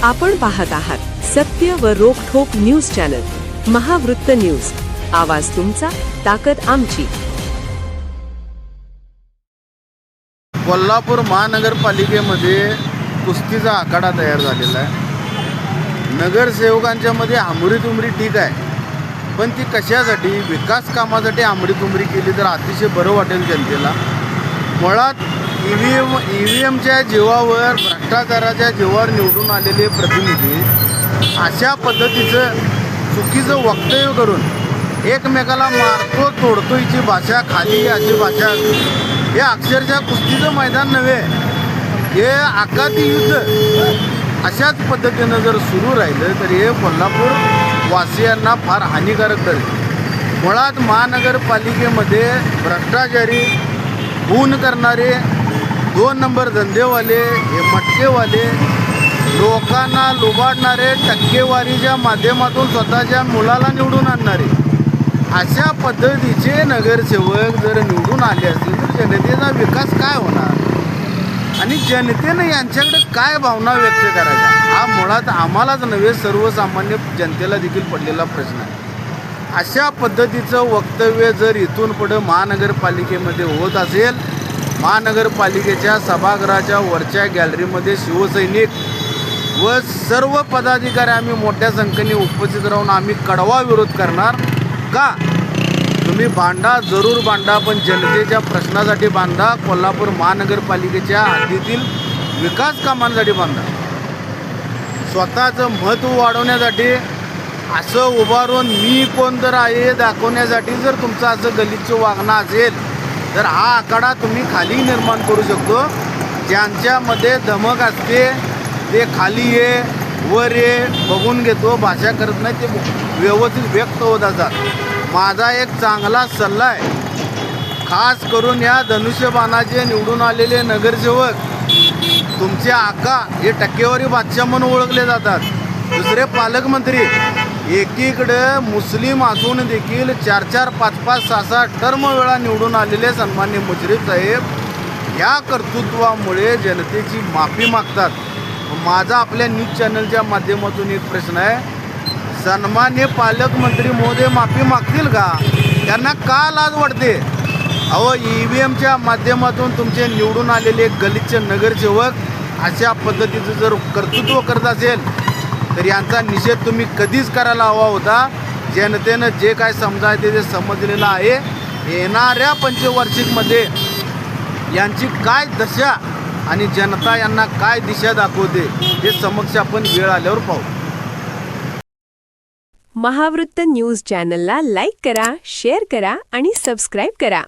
आपण पाहत आहात सत्य व रोखठोक न्यूज चॅनल महावृत्त न्यूज। आवाज तुमचा, ताकद आमची। कोल्हापूर महानगरपालिकेमध्ये कुस्तीचा आखाडा तयार झालेला आहे। नगरसेवकांच्या मध्ये आमरी-तुमरी ठीक आहे, पण ती कशासाठी? विकास कामासाठी आमरी-तुमरी केली तर अतिशय बरं वाटेल जनतेला। मुळात ईव्हीएमच्या जीवावर, भ्रष्टाचाराच्या जीवावर निवडून आलेले प्रतिनिधी अशा पद्धतीचं चुकीचं वक्तव्य करून एकमेकाला मारतो तोडतो हिची भाषा, खाली अशी भाषा, हे अक्षरशः कुस्तीचं मैदान नव्हे, हे आखाती युद्ध अशाच पद्धतीनं जर सुरू राहिलं तर हे कोल्हापूर वासियांना फार हानिकारक ठरेल। मुळात महानगरपालिकेमध्ये भ्रष्टाचारी, खून करणारे, 2 नंबर धंदेवाले, हे मटकेवाले, लोकांना लुबाडणारे, टक्केवारीच्या माध्यमातून स्वतःच्या मुलाला निवडून आणणारे अशा पद्धतीचे नगरसेवक जर निवडून आले असतील तर जनतेचा विकास काय होणार आणि जनतेनं यांच्याकडे काय भावना व्यक्त करायच्या, हा मुळात आम्हालाच नव्हे सर्वसामान्य जनतेला देखील पडलेला प्रश्न आहे। अशा पद्धतीचं वक्तव्य जर इथून पुढे महानगरपालिकेमध्ये होत असेल, महानगरपालिकेच्या सभागृहाच्या वरच्या गॅलरीमध्ये शिवसैनिक व सर्व पदाधिकारी आम्ही मोठ्या संख्येने उपस्थित राहून आम्ही कडवा विरोध करणार। का? तुम्ही बांधा, जरूर बांधा, पण जनतेच्या प्रश्नासाठी बांधा, कोल्हापूर महानगरपालिकेच्या हद्दीतील विकास कामांसाठी बांधा। स्वतःचं महत्त्व वाढवण्यासाठी असं उभारून मी कोण तर आहे दाखवण्यासाठी जर तुमचं असं गलिच्छ वागणं असेल तर हा आखाडा तुम्ही खाली निर्माण करू शकतो। ज्यांच्यामध्ये धमक असते ते खाली ये, वर ये, बघून घेतो, भाषा करत नाही, ते व्यवस्थित व्यक्त होत असतात। माझा एक चांगला सल्ला आहे, खास करून या धनुष्यबाणाचे निवडून आलेले नगरसेवक, तुमचे आका हे टक्केवारी बादशाह म्हणून ओळखले जातात। दुसरे पालकमंत्री एकीकडे मुस्लिम असून देखील 4-4, 5-5, 6-6 टर्म वेळा निवडून आलेले सन्मान्य मुश्रीफ साहेब या कर्तृत्वामुळे जनतेची माफी मागतात। माझा आपल्या न्यूज चॅनलच्या माध्यमातून एक प्रश्न आहे, सन्मान्य पालकमंत्री महोदय माफी मागतील का? त्यांना का लाज वाटते? अहो, ईव्हीएमच्या माध्यमातून तुमचे निवडून आलेले गलिच्छ नगरसेवक अशा पद्धतीचं जर कर्तृत्व करत असेल तर यांचा निषेध तुम्ही कधीच करायला हवा होता। जनतेनं जे काय समजायचे ते समजलेलं आहे। येणाऱ्या पंचवार्षिकमध्ये यांची काय दशा आणि जनता यांना काय दिशा दाखवते हे समक्ष आपण वेळ आल्यावर पाहू। महावृत्त न्यूज चॅनलला लाईक करा, शेअर करा आणि सबस्क्राईब करा।